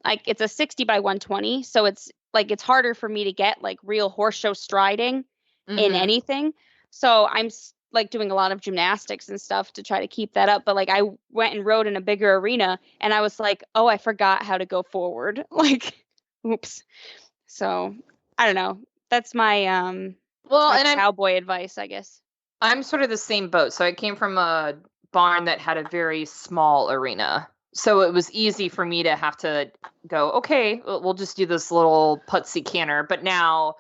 Like it's a 60 by 120. So it's like, it's harder for me to get like real horse show striding in anything. So I'm like doing a lot of gymnastics and stuff to try to keep that up. But like I went and rode in a bigger arena and I was like, oh, I forgot how to go forward. Like, oops. So I don't know. That's my cowboy advice, I guess. I'm sort of the same boat. So I came from a barn that had a very small arena. So it was easy for me to have to go, okay, we'll just do this little putsy canter. But now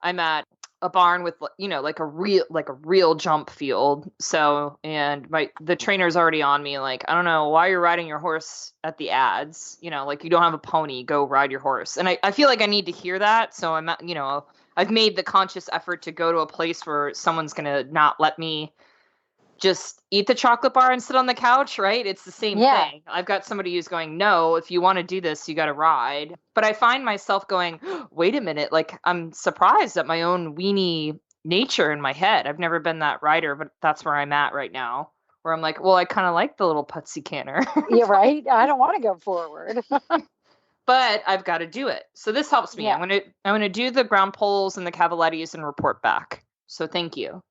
I'm at a barn with, like a real jump field. So, and the trainer's already on me. Like, I don't know why you're riding your horse at the ads, like you don't have a pony, go ride your horse. And I feel like I need to hear that. So I'm, I've made the conscious effort to go to a place where someone's going to not let me just eat the chocolate bar and sit on the couch, right? It's the same thing. I've got somebody who's going, no, if you want to do this, you got to ride. But I find myself going, wait a minute, like I'm surprised at my own weenie nature in my head. I've never been that rider, but that's where I'm at right now, where I'm like, well, I kind of like the little putsy canter. You're right. I don't want to go forward. But I've got to do it. So this helps me. Yeah. I'm gonna do the ground poles and the cavalettis and report back. So thank you.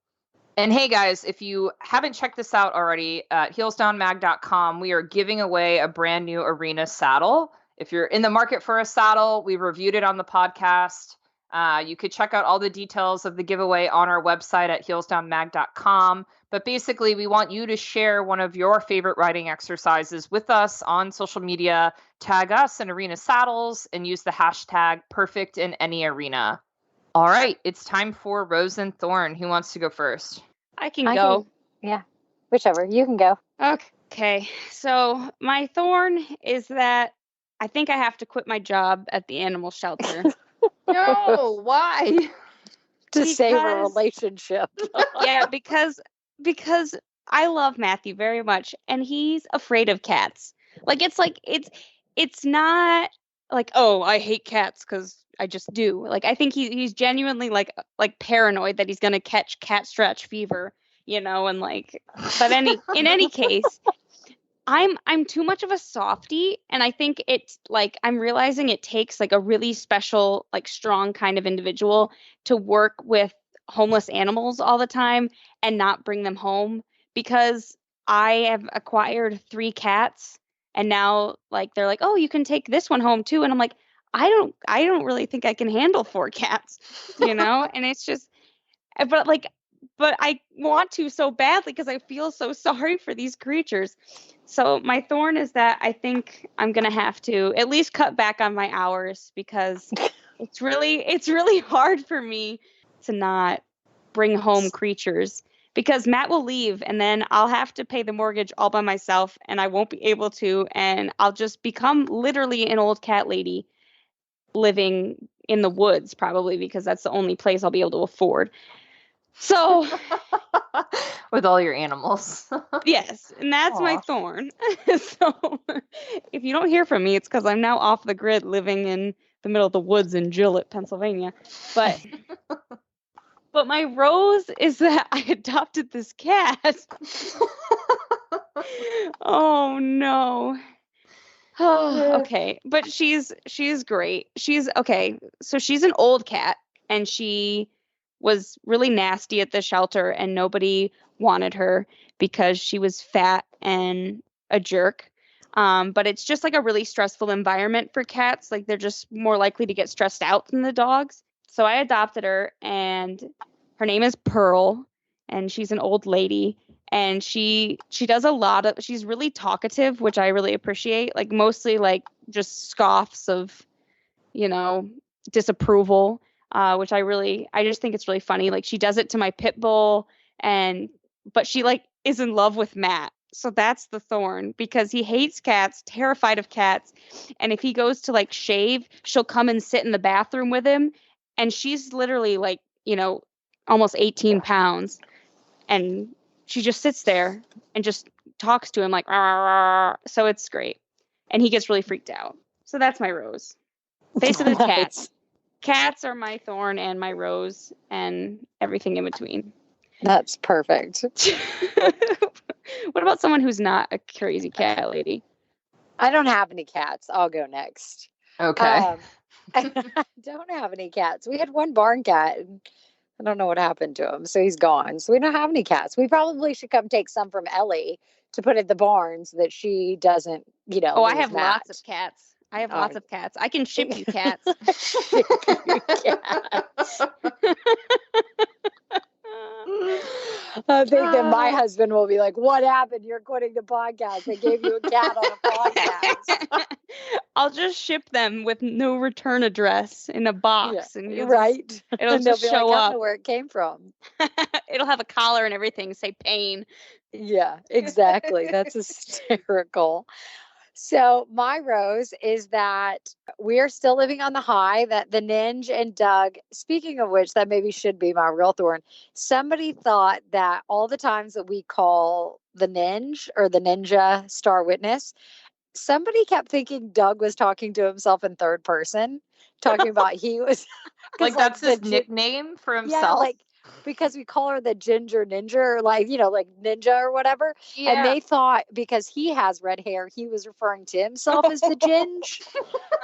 And hey guys, if you haven't checked this out already, at heelsdownmag.com, we are giving away a brand new arena saddle. If you're in the market for a saddle, we reviewed it on the podcast. You could check out all the details of the giveaway on our website at heelsdownmag.com. But basically, we want you to share one of your favorite riding exercises with us on social media, tag us in Arena Saddles, and use the hashtag #PerfectInAnyArena. All right, it's time for Rose and Thorn. Who wants to go first? I can go. Yeah, whichever. You can go. Okay. So my thorn is that I think I have to quit my job at the animal shelter. No, why? To save a relationship. Yeah, because I love Matthew very much and he's afraid of cats. Like it's not like, oh, I hate cats because I just do. Like I think he's genuinely like paranoid that he's gonna catch cat scratch fever, and like, but in any case, I'm too much of a softie, and I think it's like I'm realizing it takes like a really special, like strong kind of individual to work with homeless animals all the time and not bring them home, because I have acquired 3 cats and now like they're like, oh, you can take this one home too, and I'm like, I don't really think I can handle 4 cats, and it's just, but like but I want to so badly because I feel so sorry for these creatures. So my thorn is that I think I'm going to have to at least cut back on my hours because it's really hard for me to not bring home creatures because Matt will leave and then I'll have to pay the mortgage all by myself and I won't be able to, and I'll just become literally an old cat lady living in the woods probably because that's the only place I'll be able to afford. So with all your animals. yes, and that's my Aw. thorn. So if you don't hear from me, it's because I'm now off the grid living in the middle of the woods in Gillette, Pennsylvania. But my rose is that I adopted this cat. Oh no. Oh, okay. But she's great. She's okay. So she's an old cat and she was really nasty at the shelter and nobody wanted her because she was fat and a jerk. But it's just like a really stressful environment for cats. Like they're just more likely to get stressed out than the dogs. So I adopted her and her name is Pearl and she's an old lady and she does a lot of, she's really talkative, which I really appreciate, like mostly like just scoffs of, disapproval, which I just think it's really funny. Like she does it to my pit bull but she like is in love with Matt. So that's the thorn because he hates cats, terrified of cats. And if he goes to like shave, she'll come and sit in the bathroom with him. And she's literally like, almost 18 pounds. And she just sits there and just talks to him like, "Arr." So it's great. And he gets really freaked out. So that's my rose. Face of the cats. Cats are my thorn and my rose and everything in between. That's perfect. What about someone who's not a crazy cat lady? I don't have any cats. I'll go next. Okay. I don't have any cats. We had one barn cat and I don't know what happened to him. So he's gone. So we don't have any cats. We probably should come take some from Ellie to put at the barn so that she doesn't, Oh, I lose have Matt. lots of cats. I have lots of cats. I can ship you cats. Ship you cats. I think that my husband will be like, "What happened? You're quitting the podcast. They gave you a cat on a podcast." I'll just ship them with no return address in a box, and It'll just be show like, I up. don't know where it came from. It'll have a collar and everything, say pain. Yeah, exactly. That's hysterical. So my rose is that we are still living on the high that the Ninja and Doug, speaking of which, that maybe should be my real thorn. Somebody thought that all the times that we call the Ninja or the Ninja Star Witness, somebody kept thinking Doug was talking to himself in third person, talking about he was like that's his nickname for himself. Yeah, like because we call her the Ginger Ninja, or like Ninja or whatever. Yeah. And they thought because he has red hair, he was referring to himself as the Ginge.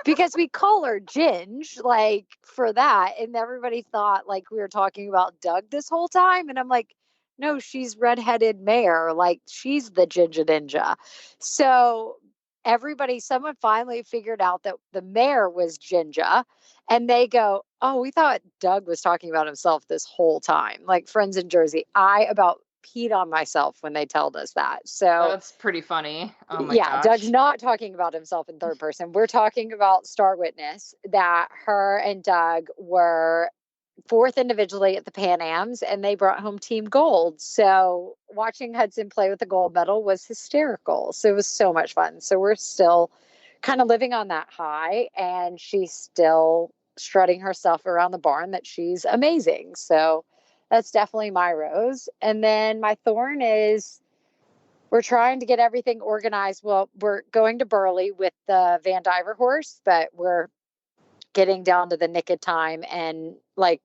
Because we call her Ginge, like for that. And everybody thought like we were talking about Doug this whole time. And I'm like, no, she's redheaded mare. Like she's the Ginger Ninja. So someone finally figured out that the mare was Ginger. And they go, oh, we thought Doug was talking about himself this whole time. Like friends in Jersey, I about peed on myself when they told us that. So that's pretty funny. Oh my gosh. Doug's not talking about himself in third person. We're talking about Star Witness, that her and Doug were fourth individually at the Pan Ams and they brought home team gold. So watching Hudson play with the gold medal was hysterical. So it was so much fun. So we're still kind of living on that high and she's still strutting herself around the barn that she's amazing. So that's definitely my rose. And then my thorn is we're trying to get everything organized. Well, we're going to Burley with the Van Diver horse, but we're getting down to the nick of time and like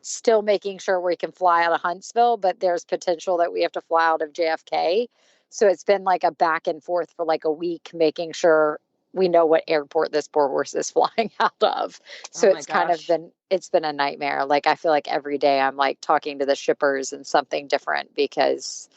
still making sure we can fly out of Huntsville, but there's potential that we have to fly out of JFK. So it's been like a back and forth for like a week, making sure we know what airport this poor horse is flying out of. So it's kind of been a nightmare. Like I feel like every day I'm like talking to the shippers and something different because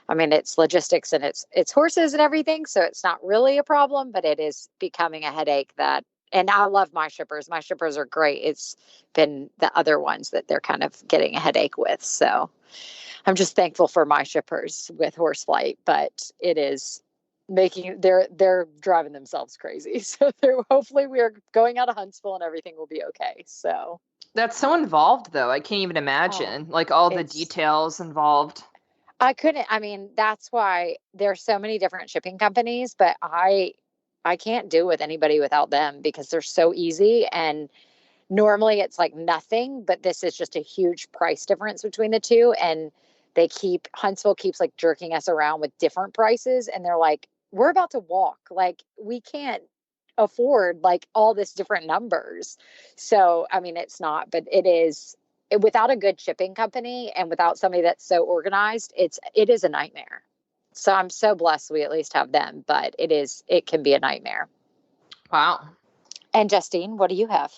I mean, it's logistics and it's horses and everything. So it's not really a problem, but it is becoming a headache that and I love my shippers. My shippers are great. It's been the other ones that they're kind of getting a headache with. So I'm just thankful for my shippers with Horseflight, but it is they're driving themselves crazy. So hopefully we are going out of Huntsville and everything will be okay. So That's so involved, though. I can't even imagine, like, all the details involved. I mean, that's why there's so many different shipping companies, but I can't do with anybody without them because they're so easy. And normally it's like nothing, but this is just a huge price difference between the two. And Huntsville keeps like jerking us around with different prices. And they're like, we're about to walk. Like, we can't afford like all this different numbers. So, I mean, it's not, but it is, without a good shipping company and without somebody that's so organized, it is a nightmare. So I'm so blessed we at least have them, but it can be a nightmare. Wow. And Justine, what do you have?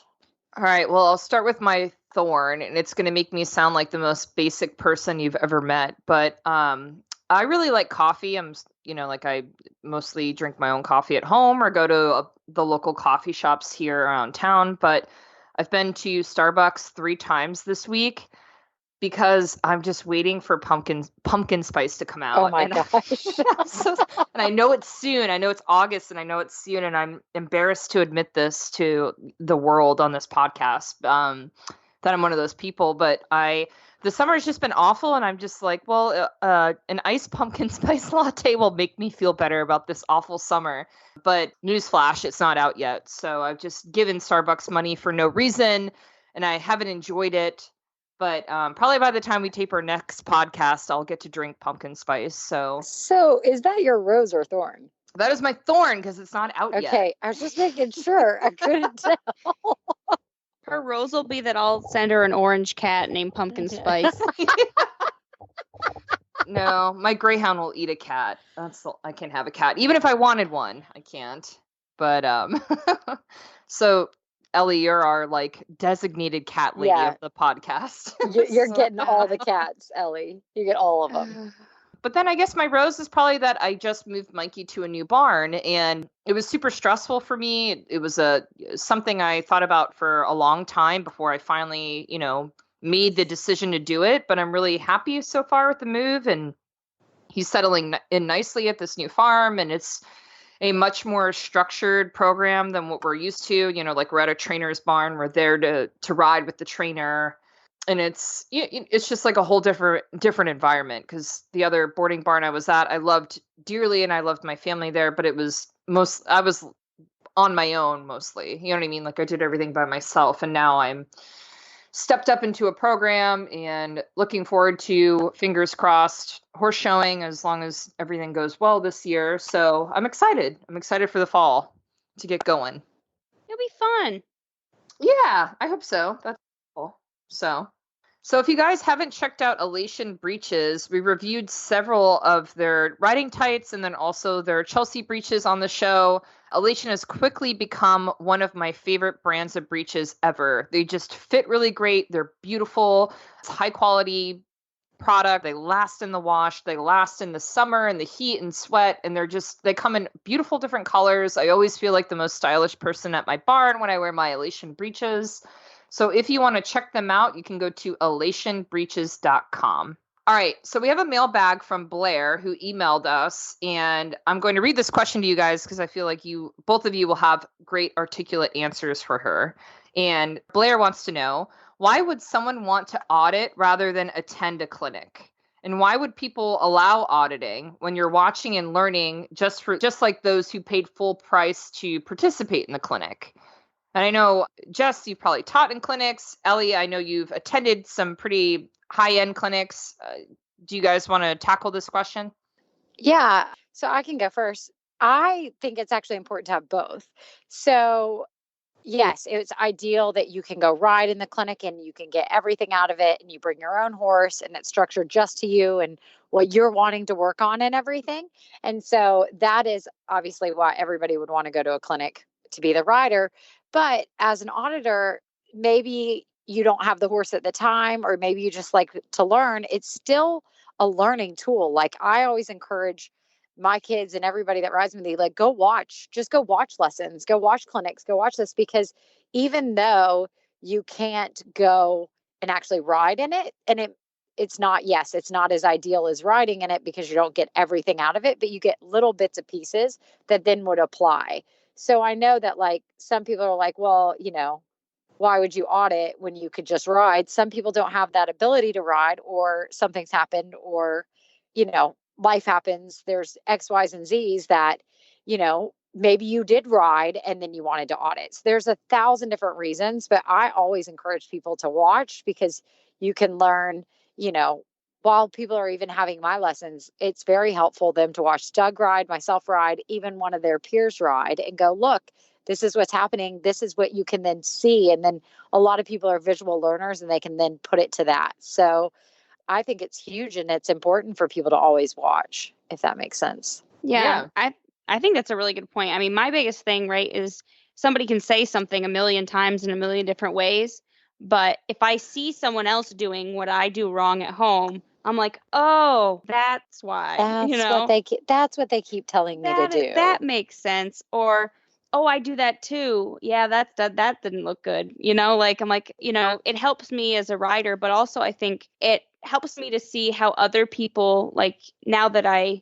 All right. Well, I'll start with my thorn, and it's going to make me sound like the most basic person you've ever met. But I really like coffee. I mostly drink my own coffee at home or go to the local coffee shops here around town. But I've been to Starbucks 3 times this week because I'm just waiting for pumpkin spice to come out. Oh my gosh. And I know it's soon. I know it's August and I know it's soon. And I'm embarrassed to admit this to the world on this podcast, that I'm one of those people. But the summer has just been awful. And I'm just like, well, an iced pumpkin spice latte will make me feel better about this awful summer. But newsflash, it's not out yet. So I've just given Starbucks money for no reason and I haven't enjoyed it. But probably by the time we tape our next podcast, I'll get to drink pumpkin spice. So is that your rose or thorn? That is my thorn because it's not out yet. Okay, I was just making sure. I couldn't tell. Her rose will be that I'll send her an orange cat named Pumpkin Spice. No, my greyhound will eat a cat. I can't have a cat. Even if I wanted one, I can't. But so Ellie, you're our like designated cat lady of the podcast. You're getting all the cats, Ellie. You get all of them. But then I guess my rose is probably that I just moved Mikey to a new barn and it was super stressful for me. It was something I thought about for a long time before I finally, made the decision to do it. But I'm really happy so far with the move and he's settling in nicely at this new farm and it's a much more structured program than what we're used to. Like we're at a trainer's barn. We're there to ride with the trainer. And it's just like a whole different environment because the other boarding barn I was at, I loved dearly and I loved my family there, but I was on my own mostly. You know what I mean? Like I did everything by myself and now I'm stepped up into a program and looking forward to, fingers crossed, horse showing as long as everything goes well this year. So I'm excited. I'm excited for the fall to get going. It'll be fun. Yeah, I hope so. That's cool. So if you guys haven't checked out Elation Breeches, we reviewed several of their riding tights and then also their Chelsea breeches on the show. Elation has quickly become one of my favorite brands of breeches ever. They just fit really great. They're beautiful. It's high quality product. They last in the wash. They last in the summer and the heat and sweat. And they come in beautiful different colors. I always feel like the most stylish person at my barn when I wear my Elation breeches. So if you want to check them out, you can go to elationbreeches.com. All right, so we have a mailbag from Blair who emailed us, and I'm going to read this question to you guys because I feel like both of you will have great articulate answers for her. And Blair wants to know, why would someone want to audit rather than attend a clinic? And why would people allow auditing when you're watching and learning just like those who paid full price to participate in the clinic? And I know, Jess, you've probably taught in clinics. Ellie, I know you've attended some pretty high-end clinics. Do you guys want to tackle this question? Yeah, so I can go first. I think it's actually important to have both. So yes, it's ideal that you can go ride in the clinic and you can get everything out of it and you bring your own horse and it's structured just to you and what you're wanting to work on and everything. And so that is obviously why everybody would want to go to a clinic to be the rider. But as an auditor, maybe you don't have the horse at the time, or maybe you just like to learn. It's still a learning tool. Like I always encourage my kids and everybody that rides with me, like, just go watch lessons, go watch clinics, go watch this, because even though you can't go and actually ride in it, and it's not as ideal as riding in it because you don't get everything out of it, but you get little bits and pieces that then would apply. So I know that, like, some people are like, well, why would you audit when you could just ride? Some people don't have that ability to ride, or something's happened, or, life happens. There's X, Y's, and Z's that, maybe you did ride and then you wanted to audit. So there's 1,000 different reasons, but I always encourage people to watch, because you can learn, while people are even having my lessons, it's very helpful them to watch Doug ride, myself ride, even one of their peers ride, and go, look, this is what's happening. This is what you can then see. And then a lot of people are visual learners, and they can then put it to that. So I think it's huge, and it's important for people to always watch, if that makes sense. Yeah. I think that's a really good point. I mean, my biggest thing, right, is somebody can say something a million times in a million different ways. But if I see someone else doing what I do wrong at home, I'm like, oh, that's why. That's what they keep telling me to do. That makes sense. Or, oh, I do that too. Yeah, that didn't look good. Like, I'm like, it helps me as a rider, but also I think it helps me to see how other people, like, now that I,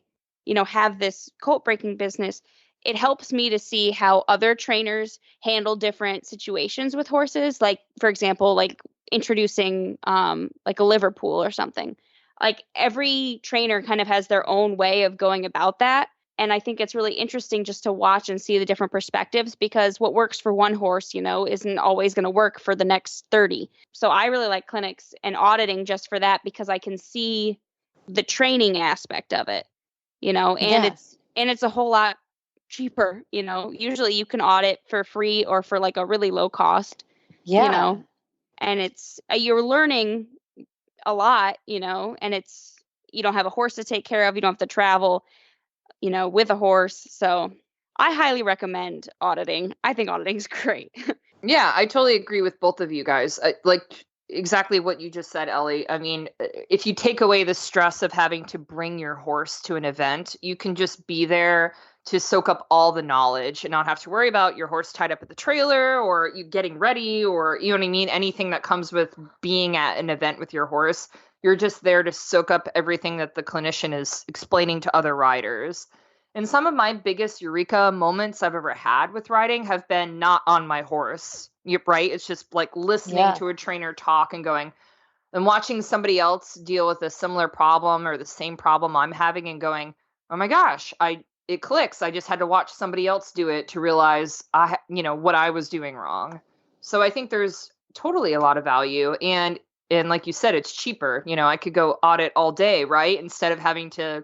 have this colt breaking business, it helps me to see how other trainers handle different situations with horses. Like, for example, like introducing like a Liverpool or something. Like, every trainer kind of has their own way of going about that. And I think it's really interesting just to watch and see the different perspectives, because what works for one horse, isn't always going to work for the next 30. So I really like clinics and auditing just for that, because I can see the training aspect of it, and Yes. it's a whole lot cheaper. Usually you can audit for free or for like a really low cost, Yeah. and you're learning a lot, and you don't have a horse to take care of. You don't have to travel, with a horse. So I highly recommend auditing. I think auditing is great. Yeah, I totally agree with both of you guys. Like exactly what you just said, Ellie. I mean, if you take away the stress of having to bring your horse to an event, you can just be there to soak up all the knowledge and not have to worry about your horse tied up at the trailer, or you getting ready, or, you know what I mean? Anything that comes with being at an event with your horse. You're just there to soak up everything that the clinician is explaining to other riders. And some of my biggest eureka moments I've ever had with riding have been not on my horse. Yep, right? It's just like listening to a trainer talk and watching somebody else deal with a similar problem or the same problem I'm having, and going, oh my gosh, it clicks. I just had to watch somebody else do it to realize what I was doing wrong. So I think there's totally a lot of value, and like you said, it's cheaper. I could go audit all day, right? Instead of having to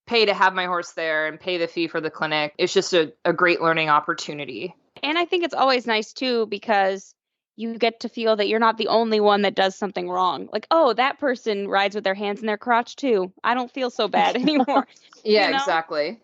pay to have my horse there and pay the fee for the clinic. It's just a great learning opportunity. And I think it's always nice too, because you get to feel that you're not the only one that does something wrong. Like, oh, that person rides with their hands in their crotch too. I don't feel so bad anymore. Yeah, exactly.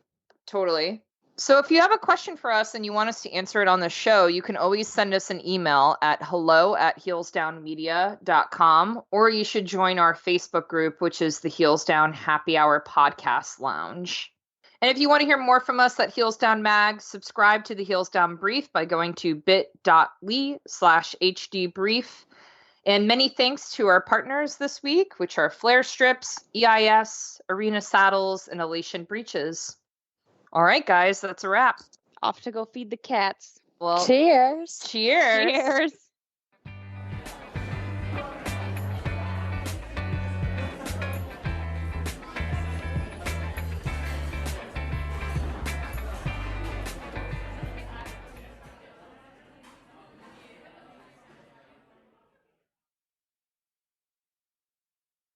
Totally. So if you have a question for us and you want us to answer it on the show, you can always send us an email at hello@heelsdownmedia.com, or you should join our Facebook group, which is the Heels Down Happy Hour Podcast Lounge. And if you want to hear more from us at Heels Down Mag, subscribe to the Heels Down Brief by going to bit.ly/HD Brief. And many thanks to our partners this week, which are Flare Strips, EIS, Arena Saddles, and Elation Breeches. All right, guys, that's a wrap. Off to go feed the cats. Well, cheers. Cheers. Cheers.